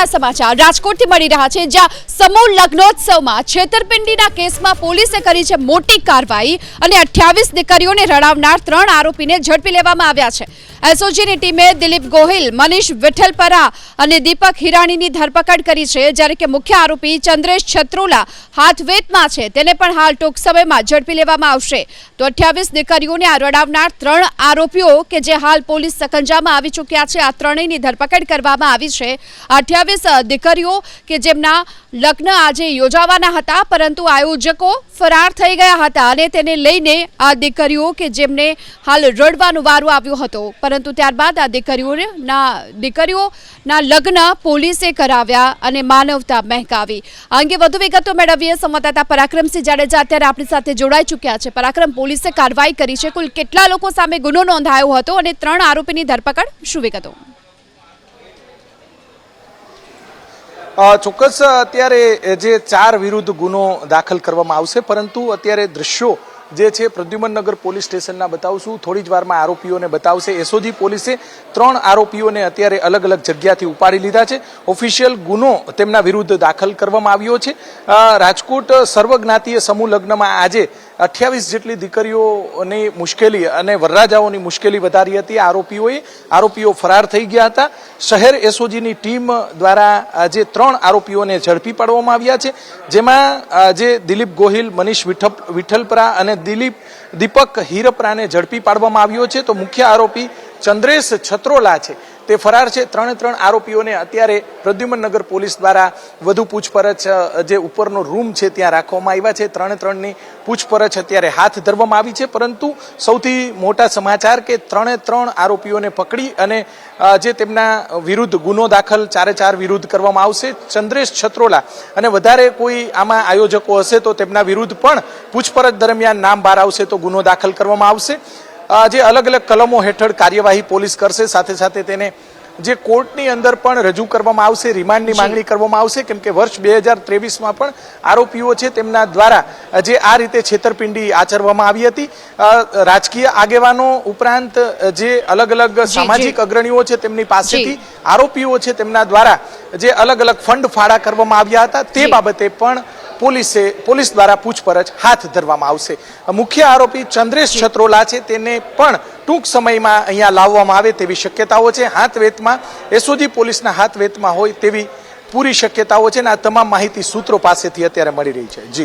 મહત્વના સમાચાર રાજકોટથી મળી રહ્યા છે, જ્યાં સમૂહ લગ્નોત્સવમાં છેતરપિંડીના કેસમાં પોલીસે કરી છે મોટી કાર્યવાહી અને 28 દીકરીઓને રડાવનાર 3 આરોપીને ઝડપી લેવામાં આવ્યા છે। એસઓજીની ટીમે દિલીપ ગોહિલ, મનીષ વિઠ્ઠલપરા અને દીપક હિરાણીની ધરપકડ કરી છે, જ્યારે કે મુખ્ય આરોપી ચંદ્રેશ છત્રોલા હાથવેતમાં છે, તેને પણ હાલ ટૂંક સમયમાં ઝડપી લેવામાં આવશે। તો 28 દીકરીઓને રડાવનાર 3 આરોપીઓ કે જે હાલ પોલીસ સકંજામાં આવી ચૂક્યા છે, આ ત્રણેયની ધરપકડ કરવામાં આવી છે। 28 દીકરીઓ કે જેમના લગ્ન આજે યોજાવાના હતા, પરંતુ આયોજકો ફરાર થઈ ગયા હતા અને તેને લઈને આ દીકરીઓ કે જેમને હાલ રડવાનો વારો આવ્યો હતો, પરંતુ ત્યારબાદ આ દીકરીઓના લગ્ન પોલીસે કરાવ્યા અને માનવતા મહેકાવી। આ અંગે વધુ વિગતો મેળવીએ સંવાદદાતા પરાક્રમસિંહ જાડેજા અત્યારે આપણી સાથે જોડાઈ ચૂક્યા છે। પરાક્રમ, પોલીસે કાર્યવાહી કરી છે, કુલ કેટલા લોકો સામે ગુનો નોંધાયો હતો અને 3 આરોપીની ધરપકડ, શું વિગતો? ચોક્કસ અત્યારે જે 4 વિરુદ્ધ ગુનો દાખલ કરવામાં આવશે, પરંતુ અત્યારે દ્રશ્યો જે છે પ્રદ્યુમનનગર પોલીસ સ્ટેશનના બતાવશું, થોડી જ વારમાં આરોપીઓને બતાવશે। એસઓજી પોલીસે 3 આરોપીઓને અત્યારે અલગ અલગ જગ્યાથી ઉપાડી લીધા છે। ઓફિશિયલ ગુનો તેમના વિરુદ્ધ દાખલ કરવામાં આવ્યો છે। રાજકોટ સર્વજ્ઞાતીય સમૂહ લગ્નમાં આજે 28 જેટલી દીકરીઓની મુશ્કેલી અને વરરાજાઓની મુશ્કેલી વધારી હતી આરોપીઓ ફરાર થઈ ગયા હતા। શહેર એસઓજીની ટીમ દ્વારા જે 3 આરોપીઓને ઝડપી પાડવામાં આવ્યા છે, જેમાં જે દિલીપ ગોહિલ, મનીષ વિઠ્ઠલપરા અને દીપક હિરપરાને ઝડપી પાડવામાં આવ્યો છે। તો મુખ્ય આરોપી ચંદ્રેશ છત્રોલા છે તે ફરાર છે। 3 આરોપીઓને અત્યારે પ્રદ્યુમનનગર પોલીસ દ્વારા વધુ પૂછપરછ જે ઉપરનો રૂમ છે ત્યાં રાખવામાં આવ્યા છે। 3ની પૂછપરછ અત્યારે હાથ ધરવામાં આવી છે, પરંતુ સૌથી મોટા સમાચાર કે 3 આરોપીઓને પકડી અને જે તેમના વિરુદ્ધ ગુનો દાખલ 4 વિરુદ્ધ કરવામાં આવશે। ચંદ્રેશ છત્રોલા અને વધારે કોઈ આમાં આયોજકો હશે તો તેમના વિરુદ્ધ પણ પૂછપરછ દરમિયાન નામ બહાર આવશે તો ગુનો દાખલ કરવામાં આવશે। જે અલગ અલગ કલમો હેઠળ કાર્યવાહી પોલીસ કરશે, સાથે સાથે તેને જે કોર્ટની અંદર પણ રજૂ કરવામાં આવશે, રિમાન્ડની માંગણી કરવામાં આવશે, કેમ કે વર્ષ 2023માં પણ આરોપીઓ છે તેમના દ્વારા જે આ રીતે છેતરપિંડી આચરવામાં આવી હતી। રાજકીય આગેવાનો ઉપરાંત જે અલગ અલગ સામાજિક અગ્રણીઓ છે તેમની પાસેથી આરોપીઓ છે તેમના દ્વારા જે અલગ અલગ ફંડ ફાળા કરવામાં આવ્યા હતા, તે બાબતે પણ પોલીસ દ્વારા પૂછપરછ હાથ ધરવામાં આવશે। મુખ્ય આરોપી ચંદ્રેશ છત્રોલા છે તેને પણ ટૂંક સમયમાં અહીંયા લાવવામાં આવે તેવી શક્યતાઓ છે। હાથવેતમાં એસઓજી પોલીસના હાથવેતમાં હોય તેવી પૂરી શક્યતાઓ છે અને આ તમામ માહિતી સૂત્રો પાસેથી અત્યારે મળી રહી છે। જી।